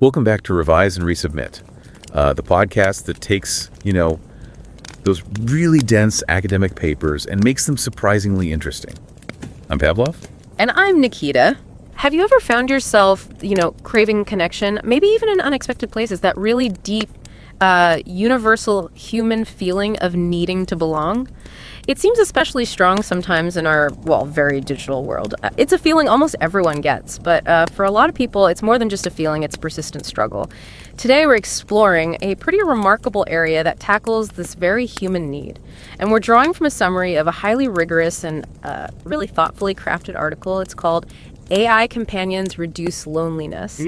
Welcome back to Revise and Resubmit, the podcast that takes, those really dense academic papers and makes them surprisingly interesting. I'm Pavlov. And I'm Nikita. Have you ever found yourself, craving connection, maybe even in unexpected places, that really deep, universal human feeling of needing to belong? It seems especially strong sometimes in our, very digital world. It's a feeling almost everyone gets, but for a lot of people, it's more than just a feeling, it's a persistent struggle. Today, we're exploring a pretty remarkable area that tackles this very human need. And we're drawing from a summary of a highly rigorous and really thoughtfully crafted article. It's called AI Companions Reduce Loneliness.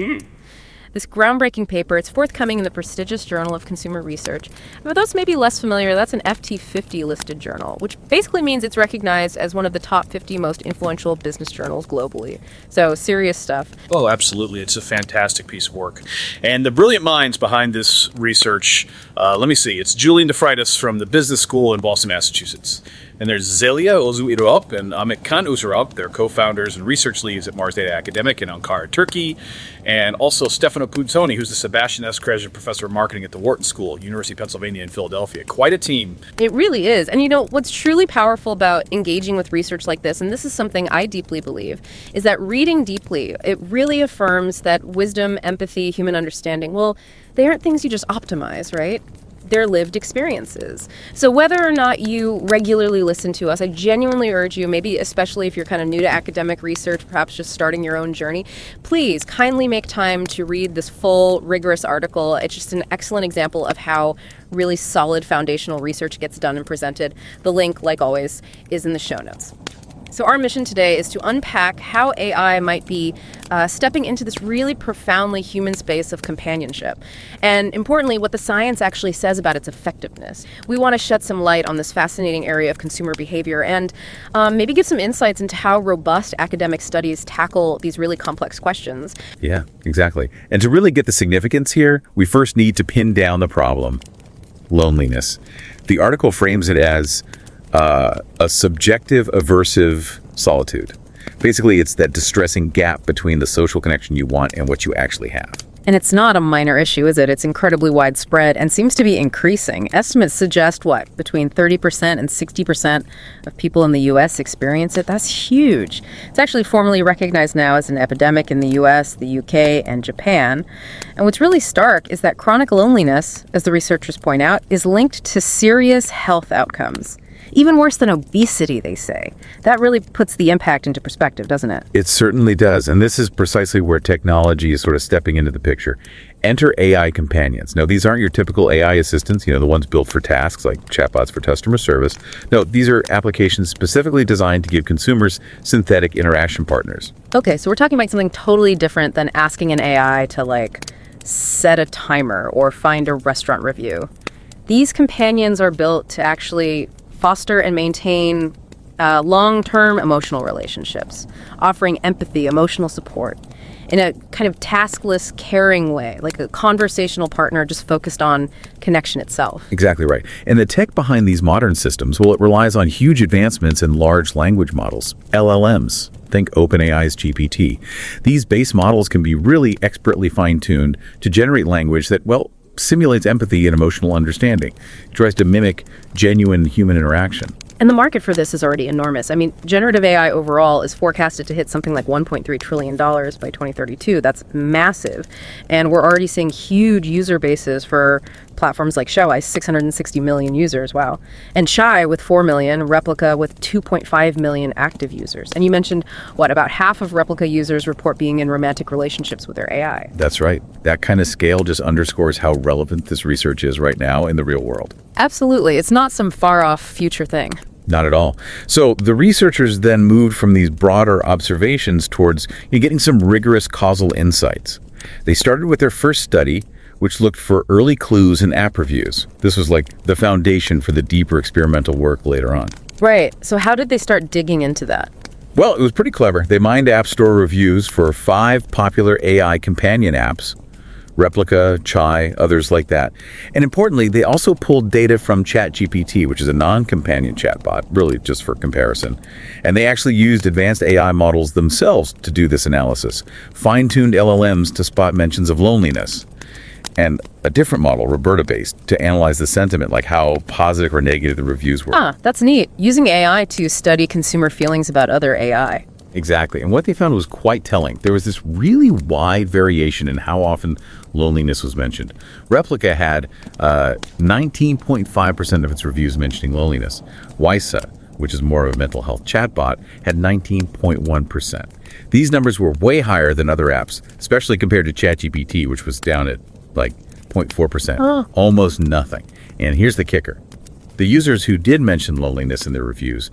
This groundbreaking paper, it's forthcoming in the prestigious Journal of Consumer Research. And for those maybe less familiar, that's an FT50 listed journal, which basically means it's recognized as one of the top 50 most influential business journals globally. So serious stuff. Oh, absolutely. It's a fantastic piece of work. And the brilliant minds behind this research, let me see, it's Julian De Freitas from the Business School in Boston, Massachusetts. And there's Zeliha Oğuz-Uğuralp and Ahmet Kaan Uğuralp. They're co-founders and research leads at Mars Data Academic in Ankara, Turkey. And also Stefano Puntoni, who's the Sebastian S. Krejcik Professor of Marketing at the Wharton School, University of Pennsylvania in Philadelphia. Quite a team. It really is. And what's truly powerful about engaging with research like this, and this is something I deeply believe, is that reading deeply, it really affirms that wisdom, empathy, human understanding, they aren't things you just optimize, right? Their lived experiences. So whether or not you regularly listen to us, I genuinely urge you, maybe especially if you're kind of new to academic research, perhaps just starting your own journey, please kindly make time to read this full, rigorous article. It's just an excellent example of how really solid foundational research gets done and presented. The link, like always, is in the show notes. So our mission today is to unpack how AI might be stepping into this really profoundly human space of companionship. And importantly, what the science actually says about its effectiveness. We want to shed some light on this fascinating area of consumer behavior and maybe give some insights into how robust academic studies tackle these really complex questions. Yeah, exactly. And to really get the significance here, we first need to pin down the problem: loneliness. The article frames it as a subjective aversive solitude. Basically, it's that distressing gap between the social connection you want and what you actually have. And it's not a minor issue, is it? It's incredibly widespread and seems to be increasing. Estimates suggest between 30% and 60% of people in the U.S. experience it. That's huge. It's actually formally recognized now as an epidemic in the U.S., the U.K., and Japan. And what's really stark is that chronic loneliness, as the researchers point out, is linked to serious health outcomes. Even worse than obesity, they say. That really puts the impact into perspective, doesn't it? It certainly does. And this is precisely where technology is sort of stepping into the picture. Enter AI companions. Now, these aren't your typical AI assistants, the ones built for tasks like chatbots for customer service. No, these are applications specifically designed to give consumers synthetic interaction partners. Okay, so we're talking about something totally different than asking an AI to, set a timer or find a restaurant review. These companions are built to actually foster and maintain long-term emotional relationships, offering empathy, emotional support in a kind of taskless, caring way, like a conversational partner just focused on connection itself. Exactly right. And the tech behind these modern systems, it relies on huge advancements in large language models, LLMs. Think OpenAI's GPT. These base models can be really expertly fine-tuned to generate language that, simulates empathy and emotional understanding. It tries to mimic genuine human interaction. And the market for this is already enormous. I mean, generative AI overall is forecasted to hit something like $1.3 trillion by 2032. That's massive. And we're already seeing huge user bases for platforms like Showeye, 660 million users, wow. And Shy with 4 million, Replica with 2.5 million active users. And you mentioned, about half of Replica users report being in romantic relationships with their AI. That's right. That kind of scale just underscores how relevant this research is right now in the real world. Absolutely. It's not some far-off future thing. Not at all. So the researchers then moved from these broader observations towards getting some rigorous causal insights. They started with their first study, which looked for early clues in app reviews. This was like the foundation for the deeper experimental work later on. Right. So how did they start digging into that? Well, it was pretty clever. They mined App Store reviews for 5 popular AI companion apps, Replica, Chai, others like that. And importantly, they also pulled data from ChatGPT, which is a non-companion chatbot, really just for comparison. And they actually used advanced AI models themselves to do this analysis, fine-tuned LLMs to spot mentions of loneliness, and a different model, Roberta-based, to analyze the sentiment, like how positive or negative the reviews were. That's neat. Using AI to study consumer feelings about other AI. Exactly. And what they found was quite telling. There was this really wide variation in how often loneliness was mentioned. Replica had 19.5% of its reviews mentioning loneliness. Wysa, which is more of a mental health chatbot, had 19.1%. These numbers were way higher than other apps, especially compared to ChatGPT, which was down at like 0.4%, almost nothing. And here's the kicker. The users who did mention loneliness in their reviews,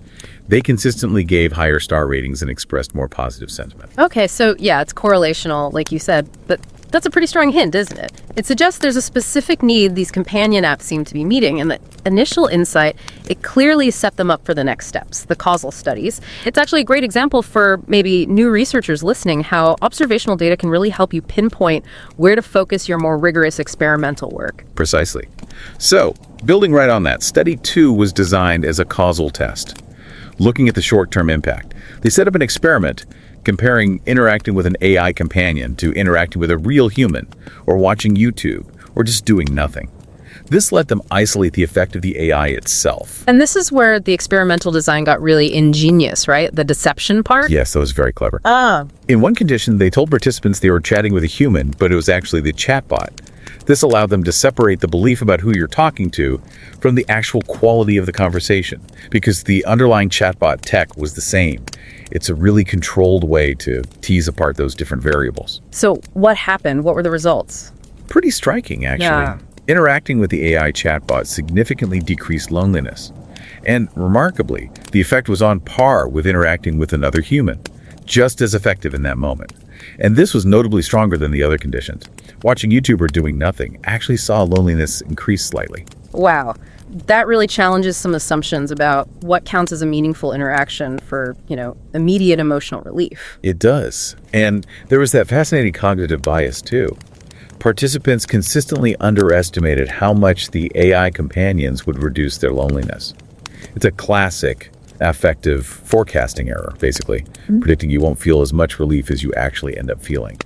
they consistently gave higher star ratings and expressed more positive sentiment. Okay, so yeah, it's correlational, like you said, but that's a pretty strong hint, isn't it? It suggests there's a specific need these companion apps seem to be meeting, and the initial insight, it clearly set them up for the next steps, the causal studies. It's actually a great example for maybe new researchers listening, how observational data can really help you pinpoint where to focus your more rigorous experimental work. Precisely. So, building right on that, Study 2 was designed as a causal test, looking at the short-term impact. They set up an experiment comparing interacting with an AI companion to interacting with a real human, or watching YouTube, or just doing nothing. This let them isolate the effect of the AI itself. And this is where the experimental design got really ingenious, right? The deception part? Yes, that was very clever. In one condition, they told participants they were chatting with a human, but it was actually the chatbot. This allowed them to separate the belief about who you're talking to from the actual quality of the conversation, because the underlying chatbot tech was the same. It's a really controlled way to tease apart those different variables. So what happened? What were the results? Pretty striking, actually. Yeah. Interacting with the AI chatbot significantly decreased loneliness. And remarkably, the effect was on par with interacting with another human, just as effective in that moment. And this was notably stronger than the other conditions. Watching YouTube or doing nothing actually saw loneliness increase slightly. Wow. That really challenges some assumptions about what counts as a meaningful interaction for, immediate emotional relief. It does. And there was that fascinating cognitive bias, too. Participants consistently underestimated how much the AI companions would reduce their loneliness. It's a classic affective forecasting error, basically, predicting you won't feel as much relief as you actually end up feeling.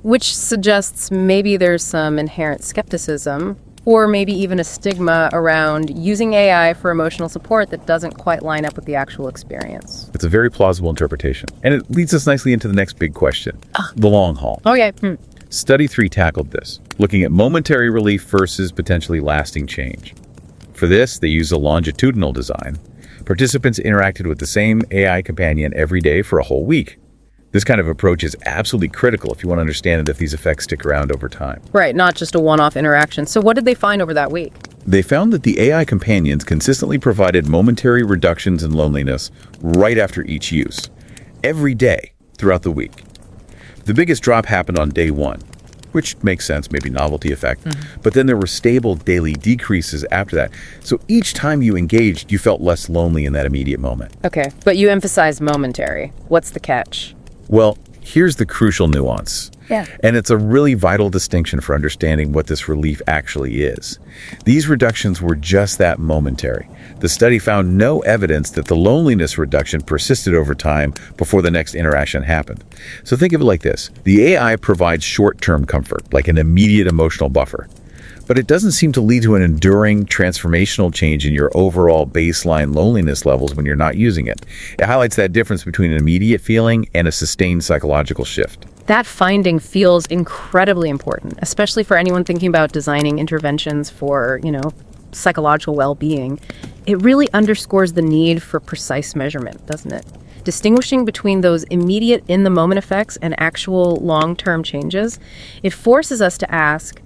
Which suggests maybe there's some inherent skepticism, or maybe even a stigma around using AI for emotional support that doesn't quite line up with the actual experience. It's a very plausible interpretation. And it leads us nicely into the next big question, the long haul. Okay. Study 3 tackled this, looking at momentary relief versus potentially lasting change. For this, they used a longitudinal design. Participants interacted with the same AI companion every day for a whole week. This kind of approach is absolutely critical if you want to understand if these effects stick around over time. Right, not just a one-off interaction. So what did they find over that week? They found that the AI companions consistently provided momentary reductions in loneliness right after each use, every day throughout the week. The biggest drop happened on day 1, which makes sense, maybe novelty effect, but then there were stable daily decreases after that. So each time you engaged, you felt less lonely in that immediate moment. Okay, but you emphasized momentary. What's the catch? Well, here's the crucial nuance. Yeah. And it's a really vital distinction for understanding what this relief actually is. These reductions were just that, momentary. The study found no evidence that the loneliness reduction persisted over time before the next interaction happened. So think of it like this. The AI provides short-term comfort, like an immediate emotional buffer. But it doesn't seem to lead to an enduring, transformational change in your overall baseline loneliness levels when you're not using it. It highlights that difference between an immediate feeling and a sustained psychological shift. That finding feels incredibly important, especially for anyone thinking about designing interventions for, psychological well-being. It really underscores the need for precise measurement, doesn't it? Distinguishing between those immediate in-the-moment effects and actual long-term changes, it forces us to ask,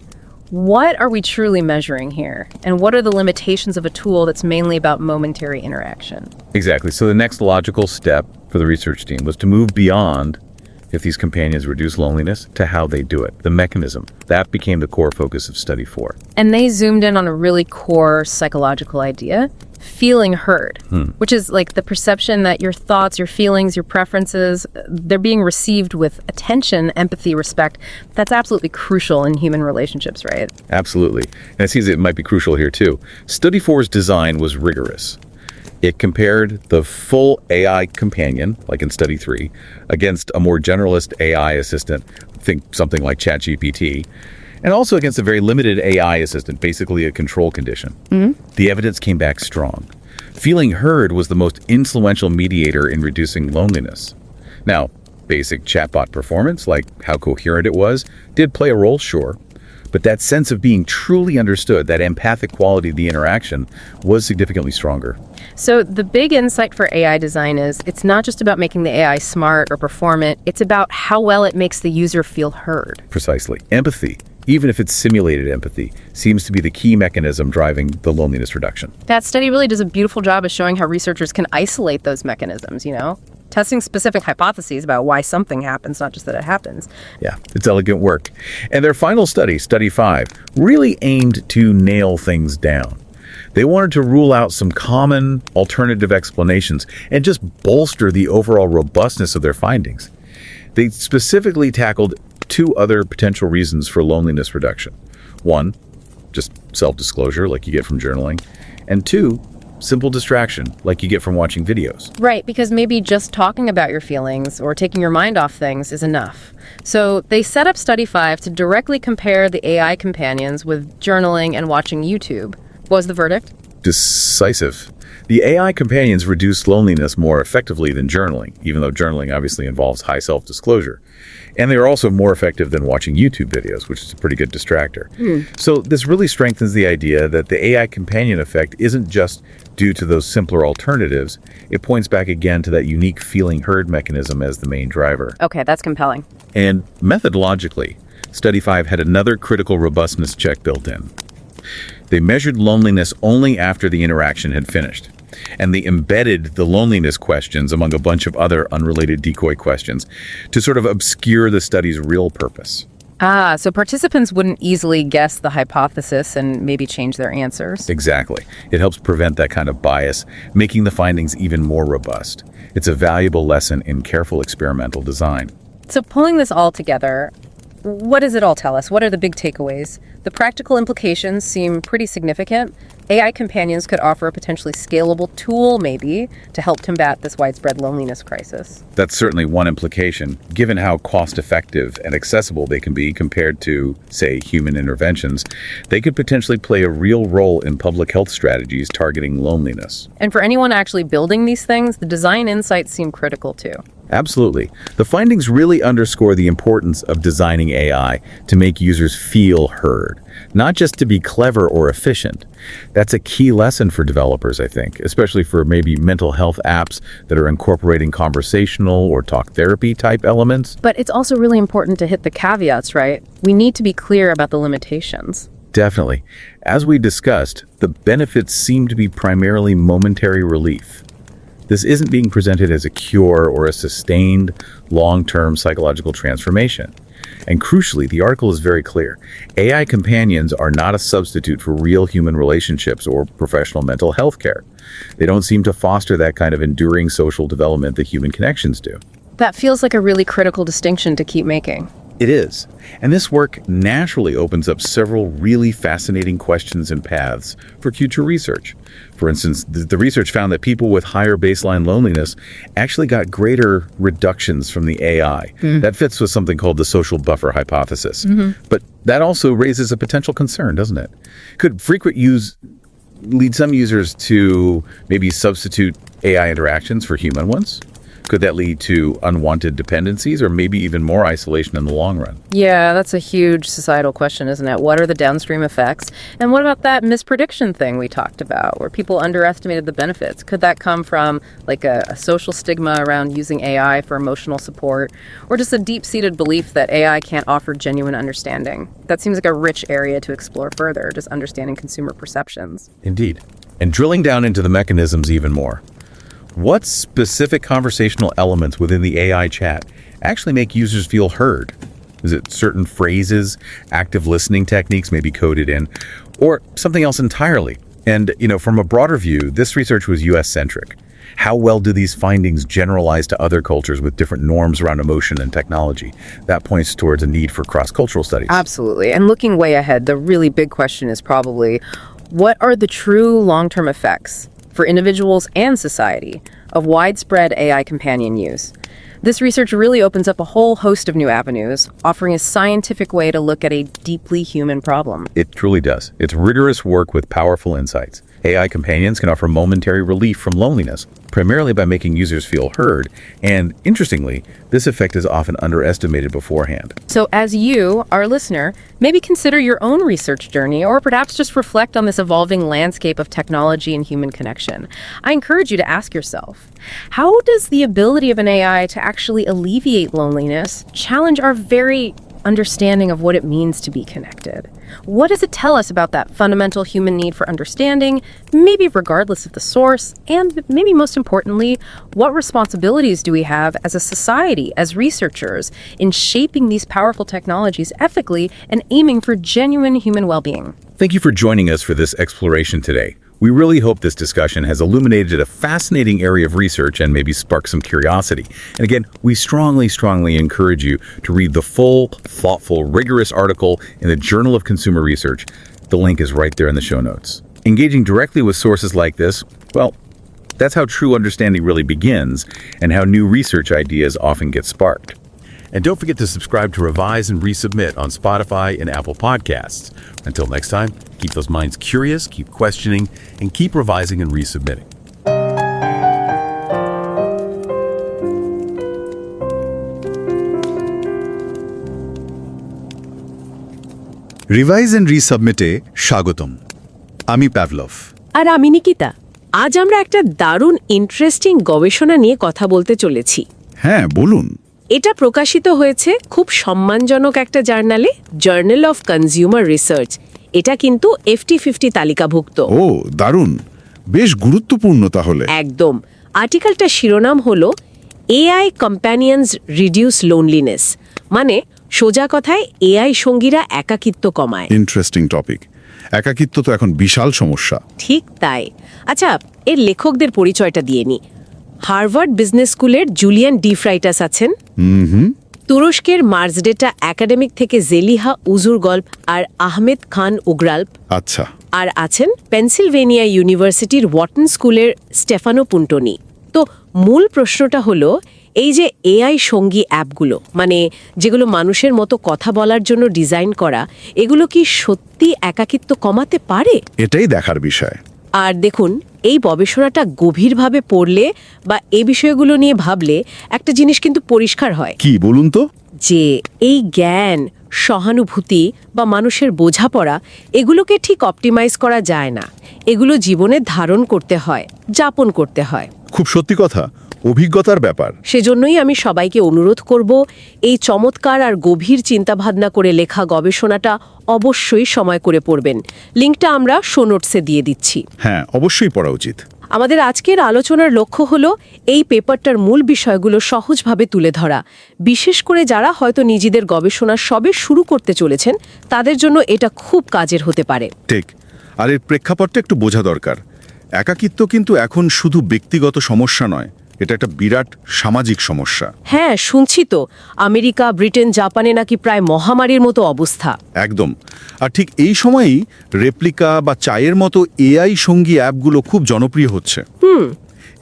what are we truly measuring here? And what are the limitations of a tool that's mainly about momentary interaction? Exactly. So the next logical step for the research team was to move beyond if these companions reduce loneliness to how they do it, the mechanism. That became the core focus of Study 4. And they zoomed in on a really core psychological idea, feeling heard, which is like the perception that your thoughts, your feelings, your preferences, they're being received with attention, empathy, respect. That's absolutely crucial in human relationships, right? Absolutely. And it seems it might be crucial here too. Study 4's design was rigorous. It compared the full AI companion, like in Study 3, against a more generalist AI assistant, think something like ChatGPT, and also against a very limited AI assistant, basically a control condition. The evidence came back strong. Feeling heard was the most influential mediator in reducing loneliness. Now, basic chatbot performance, like how coherent it was, did play a role, sure, but that sense of being truly understood, that empathic quality of the interaction, was significantly stronger. So the big insight for AI design is it's not just about making the AI smart or performant, it's about how well it makes the user feel heard. Precisely. Empathy, even if it's simulated empathy, seems to be the key mechanism driving the loneliness reduction. That study really does a beautiful job of showing how researchers can isolate those mechanisms, testing specific hypotheses about why something happens, not just that it happens. Yeah, it's elegant work. And their final study, Study 5, really aimed to nail things down. They wanted to rule out some common alternative explanations and just bolster the overall robustness of their findings. They specifically tackled 2 other potential reasons for loneliness reduction. 1, just self-disclosure, like you get from journaling. And 2, simple distraction, like you get from watching videos. Right, because maybe just talking about your feelings or taking your mind off things is enough. So they set up Study 5 to directly compare the AI companions with journaling and watching YouTube. What was the verdict? Decisive. The AI companions reduced loneliness more effectively than journaling, even though journaling obviously involves high self-disclosure. And they are also more effective than watching YouTube videos, which is a pretty good distractor. So this really strengthens the idea that the AI companion effect isn't just due to those simpler alternatives. It points back again to that unique feeling heard mechanism as the main driver. Okay, that's compelling. And methodologically, Study 5 had another critical robustness check built in. They measured loneliness only after the interaction had finished, and they embedded the loneliness questions among a bunch of other unrelated decoy questions to sort of obscure the study's real purpose. So participants wouldn't easily guess the hypothesis and maybe change their answers. Exactly. It helps prevent that kind of bias, making the findings even more robust. It's a valuable lesson in careful experimental design. So pulling this all together, what does it all tell us? What are the big takeaways? The practical implications seem pretty significant. AI companions could offer a potentially scalable tool, maybe, to help combat this widespread loneliness crisis. That's certainly one implication, given how cost-effective and accessible they can be compared to, say, human interventions. They could potentially play a real role in public health strategies targeting loneliness. And for anyone actually building these things, the design insights seem critical too. Absolutely. The findings really underscore the importance of designing AI to make users feel heard, not just to be clever or efficient. That's a key lesson for developers, I think, especially for maybe mental health apps that are incorporating conversational or talk therapy type elements. But it's also really important to hit the caveats, right? We need to be clear about the limitations. Definitely. As we discussed, the benefits seem to be primarily momentary relief. This isn't being presented as a cure or a sustained, long-term psychological transformation. And crucially, the article is very clear. AI companions are not a substitute for real human relationships or professional mental health care. They don't seem to foster that kind of enduring social development that human connections do. That feels like a really critical distinction to keep making. It is. And this work naturally opens up several really fascinating questions and paths for future research. For instance, the research found that people with higher baseline loneliness actually got greater reductions from the AI. That fits with something called the social buffer hypothesis. But that also raises a potential concern, doesn't it? Could frequent use lead some users to maybe substitute AI interactions for human ones? Could that lead to unwanted dependencies or maybe even more isolation in the long run? Yeah, that's a huge societal question, isn't it? What are the downstream effects? And what about that misprediction thing we talked about, where people underestimated the benefits? Could that come from like a social stigma around using AI for emotional support, or just a deep-seated belief that AI can't offer genuine understanding? That seems like a rich area to explore further, just understanding consumer perceptions. Indeed. And drilling down into the mechanisms even more. What specific conversational elements within the AI chat actually make users feel heard? Is it certain phrases, active listening techniques maybe coded in, or something else entirely? And, from a broader view, this research was US-centric. How well do these findings generalize to other cultures with different norms around emotion and technology? That points towards a need for cross-cultural studies. Absolutely. And looking way ahead, the really big question is probably, what are the true long-term effects for individuals and society of widespread AI companion use? This research really opens up a whole host of new avenues, offering a scientific way to look at a deeply human problem. It truly does. It's rigorous work with powerful insights. AI companions can offer momentary relief from loneliness, primarily by making users feel heard, and interestingly, this effect is often underestimated beforehand. So as you, our listener, maybe consider your own research journey or perhaps just reflect on this evolving landscape of technology and human connection, I encourage you to ask yourself, how does the ability of an AI to actually alleviate loneliness challenge our very understanding of what it means to be connected? What does it tell us about that fundamental human need for understanding, maybe regardless of the source, and maybe most importantly, what responsibilities do we have as a society, as researchers, in shaping these powerful technologies ethically and aiming for genuine human well-being? Thank you for joining us for this exploration today. We really hope this discussion has illuminated a fascinating area of research and maybe sparked some curiosity. And again, we strongly encourage you to read the full, thoughtful, rigorous article in the Journal of Consumer Research. The link is right there in the show notes. Engaging directly with sources like this, well, that's how true understanding really begins and how new research ideas often get sparked. And don't forget to subscribe to Revise and Resubmit on Spotify and Apple Podcasts. Until next time, keep those minds curious, keep questioning, and keep revising and resubmitting. Revise and রিসাবমিটে স্বাগতম। আমি Pavlov. আর আমি নিকিতা। আজ আমরা একটা দারুণ interesting গবেষণা নিয়ে কথা বলতে চলেছি। হ্যাঁ, বলুন। এটা প্রকাশিত হয়েছে খুব সম্মানজনক একটা জার্নালে, জার্নাল অফ কনজিউমার রিসার্চ। এটা কিন্তু FT50 তালিকাভুক্ত। ও দারুণ, বেশ গুরুত্বপূর্ণ তাহলে। একদম। আর্টিকেলটার শিরোনাম হলো এআই কম্প্যানিয়নস রিডিউস লোনলিনেস, মানে সোজা কথায় এআই সঙ্গীরা একাকিত্ব কমায়। Interesting topic. একাকিত্ব তো এখন বিশাল সমস্যা। ঠিক তাই। আচ্ছা, এর লেখকদের পরিচয়টা দিয়ে নি। হার্ভার্ড বিজনেস স্কুলের জুলিয়ান ডি ফ্রাইটাস আছেন, তুরস্কের মার্জডেটা একাডেমিক থেকে জেলিহা ও'জ-উ'রআল্প আর আহমেদ খান উগরাল্প, আচ্ছা, আর আছেন পেনসিলভেনিয়া ইউনিভার্সিটির ওয়াটন স্কুলের স্টেফানো পুন্টনি। তো মূল প্রশ্নটা হলো, এই যে এআই সঙ্গী অ্যাপগুলো, মানে যেগুলো মানুষের মতো কথা বলার জন্য ডিজাইন করা, এগুলো কি সত্যি একাকিত্ব কমাতে পারে? এটাই দেখার বিষয়। আর দেখুন, এই গবেষণাটা গভীরভাবে পড়লে বা এই বিষয়গুলো নিয়ে ভাবলে একটা জিনিস কিন্তু পরিষ্কার হয়। কি বলুন তো? যে এই জ্ঞান, সহানুভূতি বা মানুষের বোঝাপড়া, এগুলোকে ঠিক অপটিমাইজ করা যায় না। এগুলো জীবনে ধারণ করতে হয়, যাপন করতে হয়। খুব সত্যি কথা, অভিজ্ঞতার ব্যাপার। সেজন্যই আমি সবাইকে অনুরোধ করব, এই চমৎকার আর গভীর চিন্তাভাবনা করে লেখা গবেষণাটা অবশ্যই সময় করে পড়বেন। লিঙ্কটা আমরা শো নোটসে দিয়ে দিচ্ছি। হ্যাঁ, অবশ্যই পড়া উচিত। আমাদের আজকের আলোচনার লক্ষ্য হলো এই পেপারটার মূল বিষয়গুলো সহজভাবে তুলে ধরা, বিশেষ করে যারা হয়তো নিজেদের গবেষণা সবে শুরু করতে চলেছেন, তাদের জন্য এটা খুব কাজের হতে পারে। ঠিক। আর এর প্রেক্ষাপটটা একটু বোঝা দরকার। একাকিত্ব কিন্তু এখন শুধু ব্যক্তিগত সমস্যা নয়, এটা একটা বিরাট সামাজিক সমস্যা। হ্যাঁ, শুনছি তো আমেরিকা, ব্রিটেন, জাপানে নাকি প্রায় মহামারীর মতো অবস্থা। একদম। আর ঠিক এই সময়েই রেপ্লিকা বা চায়ের মতো এআই সঙ্গী অ্যাপগুলো খুব জনপ্রিয় হচ্ছে।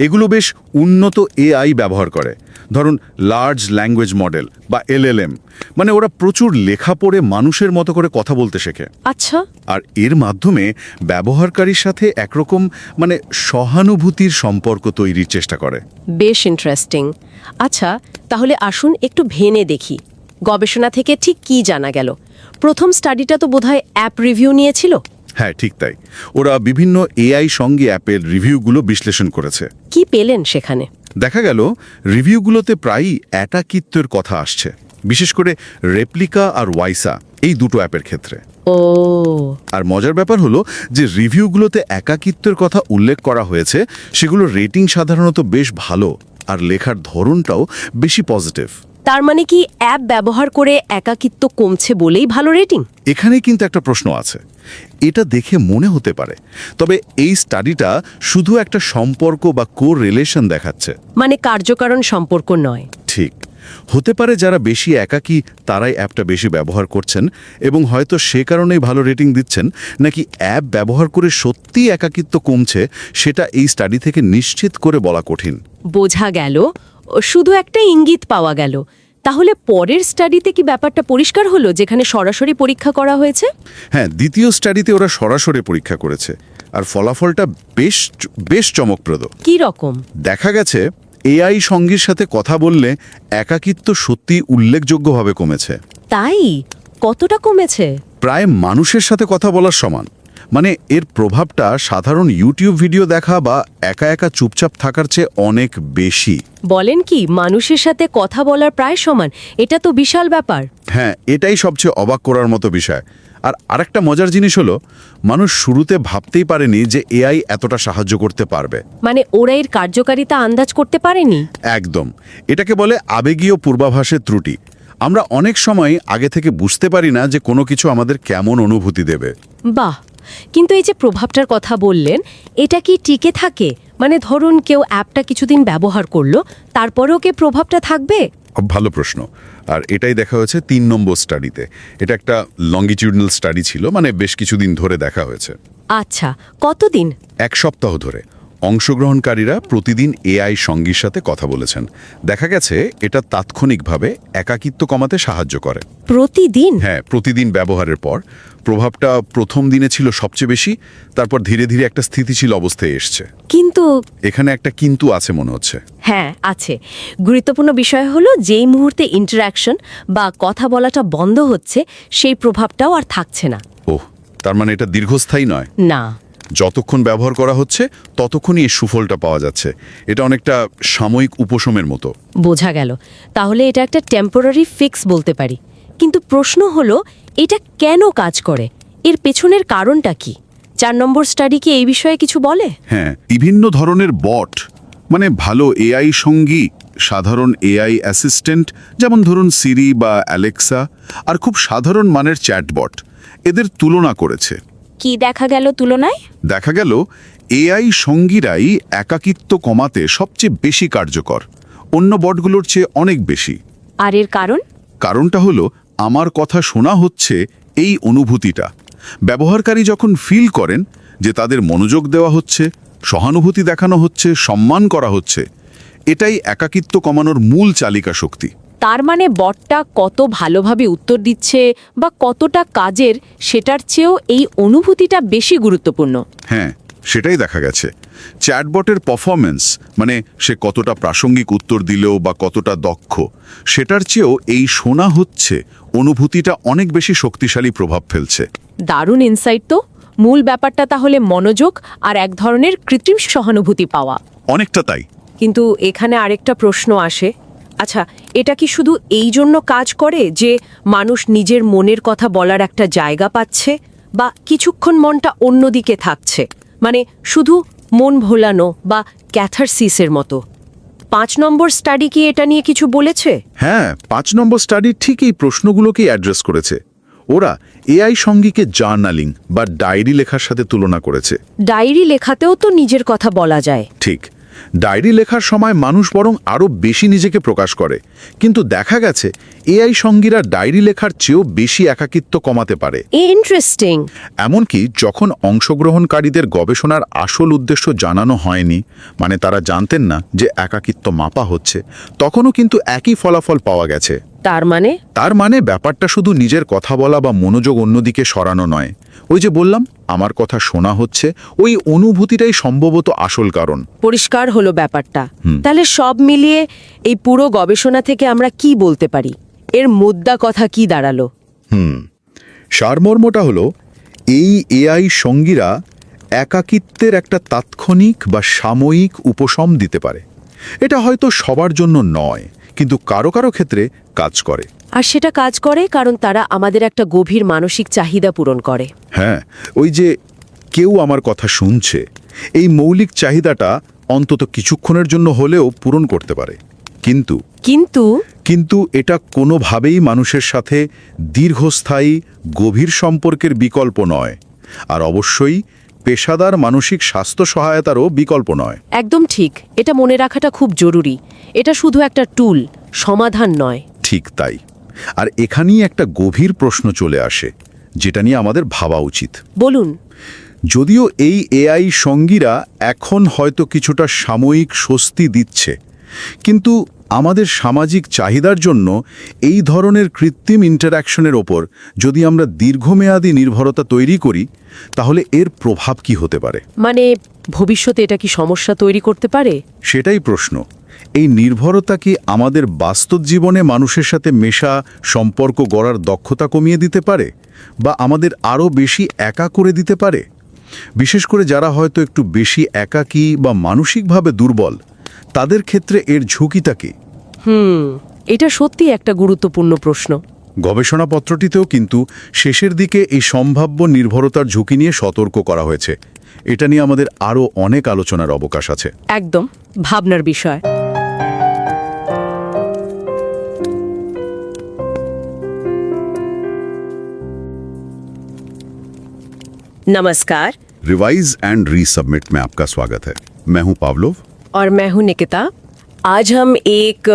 এগুলো বেশ উন্নত এআই ব্যবহার করে। ধরুন লার্জ ল্যাঙ্গুয়েজ মডেল বা LLM, মানে ওরা প্রচুর লেখা পড়ে মানুষের মতো করে কথা বলতে শেখে। আচ্ছা। আর এর মাধ্যমে ব্যবহারকারীর সাথে একরকম মানে সহানুভূতির সম্পর্ক তৈরির চেষ্টা করে। বেশ ইন্টারেস্টিং। আচ্ছা, তাহলে আসুন একটু ভেনে দেখি গবেষণা থেকে ঠিক কি জানা গেল। প্রথম স্টাডিটা তো বোধহয় অ্যাপ রিভিউ নিয়েছিল। হ্যাঁ, ঠিক তাই। ওরা বিভিন্ন এআই সঙ্গে অ্যাপের রিভিউগুলো বিশ্লেষণ করেছে। কি পেলেন সেখানে? দেখা গেল রিভিউগুলোতে প্রায়ই একাকিত্বের কথা আসছে, বিশেষ করে রেপ্লিকা আর ওয়াইসা, এই দুটো অ্যাপের ক্ষেত্রে। ও। আর মজার ব্যাপার হলো যে রিভিউগুলোতে একাকিত্বের কথা উল্লেখ করা হয়েছে, সেগুলো রেটিং সাধারণত বেশ ভালো আর লেখার ধরনটাও বেশি পজিটিভ। তার মানে কি অ্যাপ ব্যবহার করে একাকিত্ব কমছে বলেই ভালো রেটিং? এখানে কিন্তু একটা প্রশ্ন আছে। এটা দেখে মনে হতে পারে, তবে এই স্টাডিটা শুধু একটা সম্পর্ক বা কোরিলেশন দেখাচ্ছে, মানে কার্যকারণ সম্পর্ক নয়। ঠিক। হতে পারে যারা বেশি একাকী তারাই অ্যাপটা বেশি ব্যবহার করছেন এবং হয়তো সে কারণেই ভালো রেটিং দিচ্ছেন, নাকি অ্যাপ ব্যবহার করে সত্যিই একাকিত্ব কমছে সেটা এই স্টাডি থেকে নিশ্চিত করে বলা কঠিন। বোঝা গেল, শুধু একটা ইঙ্গিত পাওয়া গেল। তাহলে পরের স্টাডিতে কি ব্যাপারটা পরিষ্কার হলো, যেখানে সরাসরি পরীক্ষা করা হয়েছে? হ্যাঁ, দ্বিতীয় স্টাডিতে ওরা সরাসরি পরীক্ষা করেছে আর ফলাফলটা বেশ চমকপ্রদ। কি রকম? দেখা গেছে এআই সঙ্গীর সাথে কথা বললে একাকিত্ব সত্যি উল্লেখযোগ্যভাবে কমেছে। তাই? কতটা কমেছে? প্রায় মানুষের সাথে কথা বলার সমান। মানে এর প্রভাবটা সাধারণ ইউটিউব ভিডিও দেখা বা একা একা চুপচাপ থাকার চেয়ে অনেক বেশি। বলেন কি, মানুষের সাথে কথা বলার প্রায় সমান? এটা তো বিশাল ব্যাপার। হ্যাঁ, এটাই সবচেয়ে অবাক করার মতো বিষয়। আর আরেকটা মজার জিনিস হলো, মানুষ শুরুতে ভাবতেই পারেনি যে এআই এতটা সাহায্য করতে পারবে। মানে ওরা এর কার্যকারিতা আন্দাজ করতে পারেনি? একদম। এটাকে বলে আবেগীয় পূর্বাভাসের ত্রুটি। আমরা অনেক সময় আগে থেকে বুঝতে পারি না যে কোনো কিছু আমাদের কেমন অনুভূতি দেবে। বাহ, কিন্তু এই যে প্রভাবটার কথা বললেন, এটা কি টিকে থাকে? মানে ধরুন কেউ অ্যাপটা কিছুদিন ব্যবহার করলো, তারপরেও কি প্রভাবটা থাকবে? ভালো প্রশ্ন। আর এটাই দেখা হয়েছে 3 নম্বর স্টাডিতে। এটা একটা লঙ্গিটিউডনাল স্টাডি ছিল, মানে বেশ কিছুদিন ধরে দেখা হয়েছে। আচ্ছা, কতদিন? 1 সপ্তাহ ধরে অংশগ্রহণকারীরা প্রতিদিন এআই সঙ্গীর সাথে কথা বলেছেন। দেখা গেছে এটা তাৎক্ষণিকভাবে একাকিত্ব কমাতে সাহায্য করে। প্রতিদিন? হ্যাঁ, প্রতিদিন ব্যবহারের পর প্রভাবটা প্রথম দিনে ছিল সবচেয়ে বেশি, তারপর ধীরে ধীরে একটা স্থিতিশীল অবস্থায় এসছে। কিন্তু এখানে একটা কিন্তু আছে মনে হচ্ছে। হ্যাঁ, আছে। গুরুত্বপূর্ণ বিষয় হলো যেই মুহূর্তে ইন্টারাকশন বা কথা বলাটা বন্ধ হচ্ছে, সেই প্রভাবটাও আর থাকছে না। ওহ, তার মানে এটা দীর্ঘস্থায়ী নয়? না। যতক্ষণ ব্যবহার করা হচ্ছে ততক্ষণই এর সুফলটা পাওয়া যাচ্ছে। এটা অনেকটা সাময়িক উপশমের মতো। বোঝা গেল। তাহলে এটা একটা টেম্পোরারি ফিক্স বলতে পারি। কিন্তু প্রশ্ন হলো, এটা কেন কাজ করে? এর পেছনের কারণটা কি? 4 নম্বর স্টাডি কি এই বিষয়ে কিছু বলে? হ্যাঁ, বিভিন্ন ধরনের বট, মানে ভালো এআই সঙ্গী, সাধারণ এআই অ্যাসিস্ট্যান্ট, যেমন ধরুন সিরি বা অ্যালেক্সা, আর খুব সাধারণ মানের চ্যাটবট, এদের তুলনা করেছে। কি দেখা গেল তুলনায়? দেখা গেল এআই সঙ্গীরাই একাকিত্ব কমাতে সবচেয়ে বেশি কার্যকর, অন্য বটগুলোর চেয়ে অনেক বেশি। আর এর কারণ? কারণটা হলো আমার কথা শোনা হচ্ছে এই অনুভূতিটা। ব্যবহারকারী যখন ফিল করেন যে তাদের মনোযোগ দেওয়া হচ্ছে, সহানুভূতি দেখানো হচ্ছে, সম্মান করা হচ্ছে, এটাই একাকিত্ব কমানোর মূল চালিকা শক্তি। তার মানে বটটা কত ভালোভাবে উত্তর দিচ্ছে বা কতটা কাজের, সেটার চেয়েও এই অনুভূতিটা বেশি গুরুত্বপূর্ণ। হ্যাঁ, সেটাই দেখা গেছে। চ্যাটবটের পারফরম্যান্স, মানে সে কতটা প্রাসঙ্গিক উত্তর দিলেও বা কতটা দক্ষ, সেটার চেয়েও এই শোনা হচ্ছে অনুভূতিটা অনেক বেশি শক্তিশালী প্রভাব ফেলছে। দারুণ ইনসাইট তো। মূল ব্যাপারটা তাহলে মনোযোগ আর এক ধরনের কৃত্রিম সহানুভূতি পাওয়া। অনেকটা তাই। কিন্তু এখানে আরেকটা প্রশ্ন আসে, আচ্ছা, এটা কি শুধু এই জন্য কাজ করে যে মানুষ নিজের মনের কথা বলার একটা জায়গা পাচ্ছে, বা কিছুক্ষণ মনটা অন্যদিকে থাকছে, মানে শুধু মন ভোলানো বা ক্যাথারসিসের মতো? 5 নম্বর স্টাডি কি এটা নিয়ে কিছু বলেছে? হ্যাঁ, 5 নম্বর স্টাডি ঠিক এই প্রশ্নগুলোকেই অ্যাড্রেস করেছে। ওরা এআই সঙ্গীকে জার্নালিং বা ডায়েরি লেখার সাথে তুলনা করেছে। ডায়েরি লেখাতেও তো নিজের কথা বলা যায়। ঠিক। ডায়েরি লেখার সময় মানুষ বরং আরও বেশি নিজেকে প্রকাশ করে, কিন্তু দেখা গেছে এআই সঙ্গীরা ডায়েরি লেখার চেয়েও বেশি একাকিত্ব কমাতে পারে। ইন্টারেস্টিং। এমনকি যখন অংশগ্রহণকারীদের গবেষণার আসল উদ্দেশ্য জানানো হয়নি, মানে তারা জানতেন না যে একাকিত্ব মাপা হচ্ছে, তখনও কিন্তু একই ফলাফল পাওয়া গেছে। তার মানে ব্যাপারটা শুধু নিজের কথা বলা বা মনোযোগ অন্যদিকে সরানো নয়। ওই যে বললাম, আমার কথা শোনা হচ্ছে, ওই অনুভূতিটাই সম্ভবত আসল কারণ। পরিষ্কার হলো ব্যাপারটা। তাহলে সব মিলিয়ে এই পুরো গবেষণা থেকে আমরা কি বলতে পারি? এর মুদ্রা কথা কি দাঁড়ালো? সারমর্মটা হলো, এই এআই সঙ্গীরা একাকিত্বের একটা তাৎক্ষণিক বা সাময়িক উপশম দিতে পারে। এটা হয়তো সবার জন্য নয়, কিন্তু কারো কারো ক্ষেত্রে কাজ করে। আর সেটা কাজ করে কারণ তারা আমাদের একটা গভীর মানসিক চাহিদা পূরণ করে। হ্যাঁ, ওই যে কেউ আমার কথা শুনছে, এই মৌলিক চাহিদাটা অন্তত কিছুক্ষণের জন্য হলেও পূরণ করতে পারে। কিন্তু কিন্তু এটা কোনোভাবেই মানুষের সাথে দীর্ঘস্থায়ী গভীর সম্পর্কের বিকল্প নয়, আর অবশ্যই পেশাদার মানসিক স্বাস্থ্য সহায়তারও বিকল্প নয়। একদম ঠিক, এটা মনে রাখাটা খুব জরুরি। এটা শুধু একটা টুল, সমাধান নয়। ঠিক তাই। আর এখানেই একটা গভীর প্রশ্ন চলে আসে, যেটা নিয়ে আমাদের ভাবা উচিত। বলুন। যদিও এই এআই সঙ্গীরা এখন হয়তো কিছুটা সাময়িক স্বস্তি দিচ্ছে, কিন্তু আমাদের সামাজিক চাহিদার জন্য এই ধরনের কৃত্রিম ইন্টারঅ্যাকশনের ওপর যদি আমরা দীর্ঘমেয়াদী নির্ভরতা তৈরি করি, তাহলে এর প্রভাব কি হতে পারে? মানে ভবিষ্যতে এটা কি সমস্যা তৈরি করতে পারে? সেটাই প্রশ্ন। এই নির্ভরতা কি আমাদের বাস্তব জীবনে মানুষের সাথে মেশা, সম্পর্ক গড়ার দক্ষতা কমিয়ে দিতে পারে, বা আমাদের আরও বেশি একা করে দিতে পারে? বিশেষ করে যারা হয়তো একটু বেশি একাকী বা মানসিকভাবে দুর্বল, তাদের ক্ষেত্রে এর ঝুঁকিটা কি? এটা সত্যি একটা গুরুত্বপূর্ণ প্রশ্ন। গবেষণাপত্রটিতেও কিন্তু শেষের দিকে এই সম্ভাব্য নির্ভরতার ঝুঁকি নিয়ে সতর্ক করা হয়েছে। এটা নিয়ে আমাদের আরও অনেক আলোচনার অবকাশ আছে। একদম ভাবনার বিষয়। नमस्कार। रिवाइज एंड रीसबमिट में आपका स्वागत है। मैं हूं पावलोव और मैं हूं निकिता। आज हम एक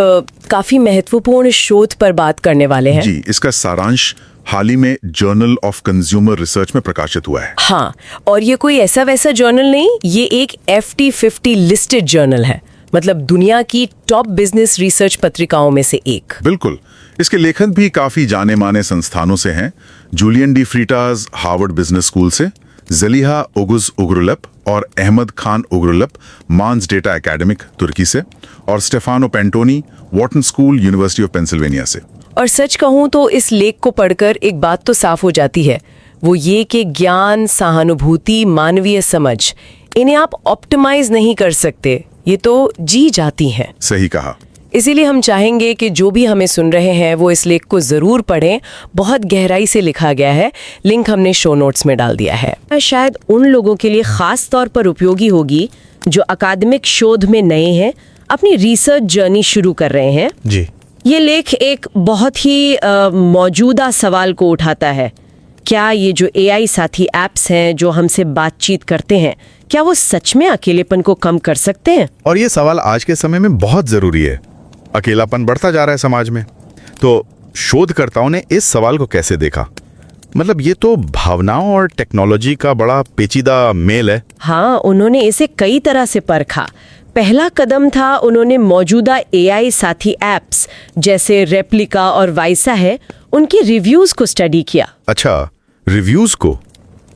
काफी महत्वपूर्ण शोध पर बात करने वाले हैं। जी, इसका सारांश हाल ही में जर्नल ऑफ कंज्यूमर रिसर्च में प्रकाशित हुआ है। हाँ, और ये कोई ऐसा वैसा जर्नल नहीं, ये एक FT50 लिस्टेड जर्नल है, मतलब दुनिया की टॉप बिजनेस रिसर्च पत्रिकाओं में से एक। बिल्कुल। इसके लेखक भी काफी जाने माने संस्थानों से हैं। Julian De Freitas Harvard Business School से, ज़ेलिहा ओग़ुज़-उग़ुराल्प और अहमद खान उग़ुराल्प मांस डेटा एकेडमिक तुर्की से, और Stefano Puntoni Wharton school university of Pennsylvania से। और सच कहूँ तो इस लेख को पढ़कर एक बात तो साफ हो जाती है, वो ये कि ज्ञान, सहानुभूति, मानवीय समझ, इन्हें आप ऑप्टिमाइज नहीं कर सकते, ये तो जी जाती हैं। सही कहा। इसीलिए हम चाहेंगे कि जो भी हमें सुन रहे हैं वो इस लेख को ज़रूर पढ़ें। बहुत गहराई से लिखा गया है, लिंक हमने शो नोट्स में डाल दिया है। शायद उन लोगों के लिए ख़ास तौर पर उपयोगी होगी जो अकादमिक शोध में नए हैं, अपनी रिसर्च जर्नी शुरू कर रहे हैं। जी। ये लेख एक बहुत ही मौजूदा सवाल को उठाता है। क्या ये जो AI साथी ऐप्स हैं जो हमसे बातचीत करते हैं, क्या वो सच में अकेलेपन को कम कर सकते हैं? और ये सवाल आज के समय में बहुत ज़रूरी है। अकेलापन बढ़ता जा रहा है समाज में, तो शोधकर्ताओं ने इस सवाल को कैसे देखा? मतलब ये तो भावनाओं और टेक्नोलॉजी का बड़ा पेचीदा मेल है। हाँ, उन्होंने इसे कई तरह से परखा। पहला कदम था, उन्होंने मौजूदा AI साथी ऐप्स जैसे रेप्लिका और वाइसा है, उनके रिव्यूज को स्टडी किया। अच्छा, रिव्यूज को?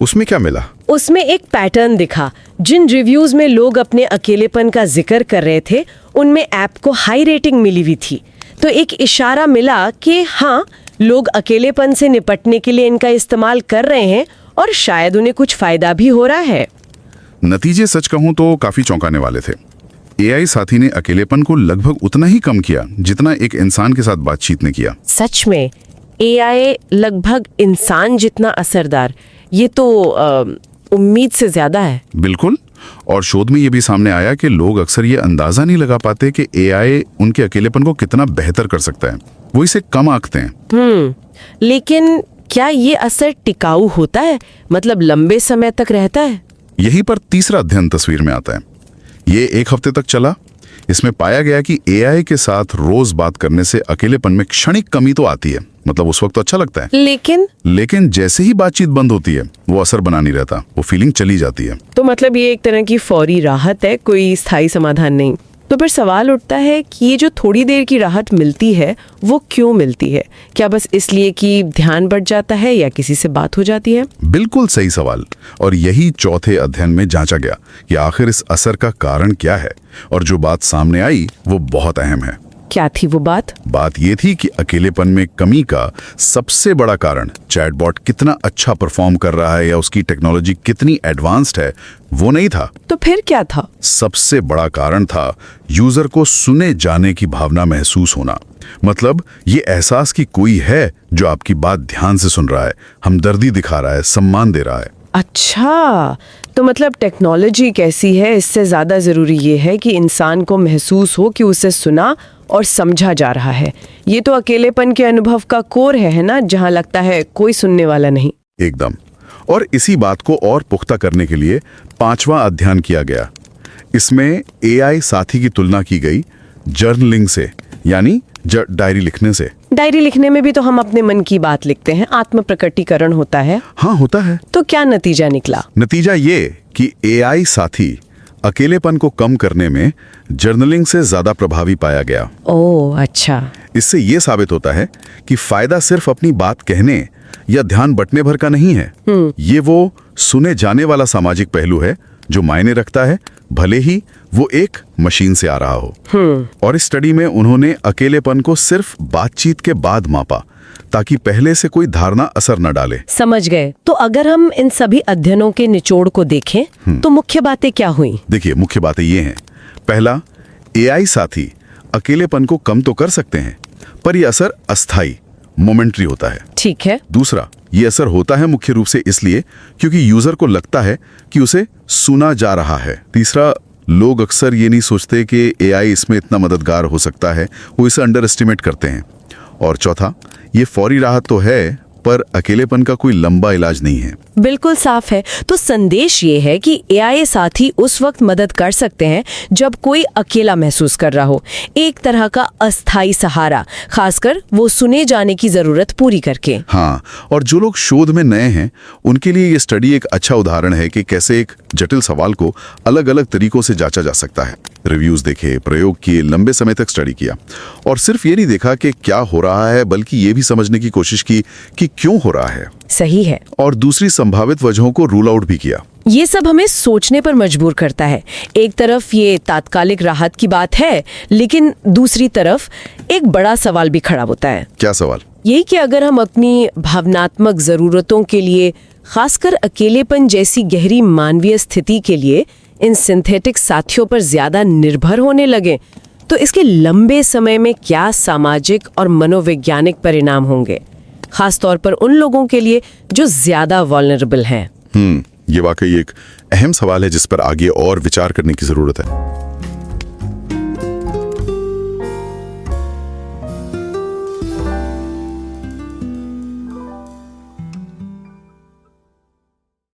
उसमें क्या मिला? उसमें एक पैटर्न दिखा। जिन रिव्यूज में लोग अपने अकेलेपन का जिक्र कर रहे थे, उनमें ऐप को हाई रेटिंग मिली हुई थी। तो एक इशारा मिला कि हाँ, लोग अकेलेपन से निपटने के लिए इनका इस्तेमाल कर रहे हैं और शायद उन्हें कुछ फायदा भी हो रहा है। नतीजे सच कहूं तो काफी चौंकाने वाले थे। AI साथी ने अकेलेपन को लगभग उतना ही कम किया जितना एक इंसान के साथ बातचीत ने किया। सच में AI लगभग इंसान जितना असरदार, ये तो उम्मीद से ज्यादा है। बिल्कुल। और शोध में ये भी सामने आया कि लोग अक्सर ये अंदाजा नहीं लगा पाते कि AI उनके अकेलेपन को कितना बेहतर कर सकता है, वो इसे कम आंकते हैं। लेकिन क्या ये असर टिकाऊ होता है, मतलब लंबे समय तक रहता है? यहीं पर तीसरा अध्ययन तस्वीर में आता है। ये 1 हफ्ते तक चला। इसमें पाया गया कि AI के साथ रोज बात करने से अकेलेपन में क्षणिक कमी तो आती है, मतलब उस वक्त तो अच्छा लगता है, लेकिन जैसे ही बातचीत बंद होती है वो असर बना नहीं रहता, वो फीलिंग चली जाती है। तो मतलब ये एक तरह की फौरी राहत है, कोई स्थायी समाधान नहीं। तो फिर सवाल उठता है कि ये जो थोड़ी देर की राहत मिलती है वो क्यों मिलती है? क्या बस इसलिए कि ध्यान बढ़ जाता है या किसी से बात हो जाती है? बिल्कुल सही सवाल। और यही चौथे अध्ययन में जांचा गया कि आखिर इस असर का कारण क्या है। और जो बात सामने आई वो बहुत अहम है। क्या थी वो बात? बात ये थी कि अकेलेपन में कमी का सबसे बड़ा कारण चैटबॉट कितना अच्छा परफॉर्म कर रहा है या उसकी टेक्नोलॉजी कितनी एडवांस्ड है वो नहीं था। तो फिर क्या था? सबसे बड़ा कारण था यूजर को सुने जाने की भावना महसूस होना। मतलब ये एहसास कि कोई है जो आपकी बात ध्यान से सुन रहा है, हमदर्दी दिखा रहा है, सम्मान दे रहा है। अच्छा, तो मतलब टेक्नोलॉजी कैसी है, इससे ज्यादा जरूरी ये है कि इंसान को महसूस हो कि उसे सुना और समझा जा रहा है। ये तो अकेलेपन के अनुभव का कोर है ना, जहां लगता है कोई सुनने वाला नहीं। एकदम। और इसी बात को और पुख्ता करने के लिए 5वां अध्ययन किया गया। इसमें एआई साथी की तुलना की गई जर्नलिंग से, यानी डायरी लिखने से। डायरी लिखने में भी तो हम अपने मन की बात लिखते हैं, आत्म प्रकटीकरण होता है। हाँ, होता है। तो क्या नतीजा निकला? नतीजा ये कि एआई साथी अकेलेपन को कम करने में जर्नलिंग से ज्यादा प्रभावी पाया गया। ओह अच्छा। इससे ये साबित होता है कि फायदा सिर्फ अपनी बात कहने या ध्यान बंटने भर का नहीं है। ये वो सुने जाने वाला सामाजिक पहलू है जो मायने रखता है, भले ही वो एक मशीन से आ रहा हो। और इस स्टडी में उन्होंने अकेलेपन को सिर्फ बातचीत के बाद मापा, ताकि पहले से कोई धारणा असर न डाले। समझ गए। तो अगर हम इन सभी अध्ययनों के निचोड़ को देखें तो मुख्य बातें क्या हुई? देखिए, मुख्य बातें ये हैं। पहला, एआई साथी अकेलेपन को कम तो कर सकते हैं, पर यह असर अस्थायी, मोमेंटरी होता है। ठीक है। दूसरा, ये असर होता है मुख्य रूप से इसलिए क्योंकि यूजर को लगता है कि उसे सुना जा रहा है। तीसरा, लोग अक्सर ये नहीं सोचते कि एआई इसमें इतना मददगार हो सकता है, वो इसे अंडर एस्टिमेट करते हैं। और चौथा, ये फौरी राहत तो है, पर अकेलेपन का कोई लंबा इलाज नहीं है। बिल्कुल साफ है। तो संदेश ये है कि एआई साथी उस वक्त मदद कर सकते हैं जब कोई अकेला महसूस कर रहा हो, एक तरह का अस्थाई सहारा, खासकर वो सुने जाने की जरूरत पूरी करके। हाँ, और जो लोग शोध में नए हैं उनके लिए ये स्टडी एक अच्छा उदाहरण है कि कैसे एक जटिल सवाल को अलग अलग तरीकों से जांचा जा सकता है। रिव्यूज देखे, प्रयोग किए, लंबे समय तक स्टडी किया, और सिर्फ ये नहीं देखा कि क्या हो रहा है, बल्कि ये भी समझने की कोशिश की कि क्यों हो रहा है। सही है। और दूसरी संभावित वजहों को रूल आउट भी किया। ये सब हमें सोचने पर मजबूर करता है। एक तरफ ये तात्कालिक राहत की बात है, लेकिन दूसरी तरफ एक बड़ा सवाल भी खड़ा होता है। क्या सवाल? यही कि अगर हम अपनी भावनात्मक जरूरतों के लिए, खासकर अकेलेपन जैसी गहरी मानवीय स्थिति के लिए, इन सिंथेटिक साथियों पर ज्यादा निर्भर होने लगे, तो इसके लंबे समय में क्या सामाजिक और मनोवैज्ञानिक परिणाम होंगे, खास तौर पर उन लोगों के लिए जो ज्यादा वल्नरेबल हैं। ये वाकई एक अहम सवाल है जिस पर आगे और विचार करने की जरूरत है।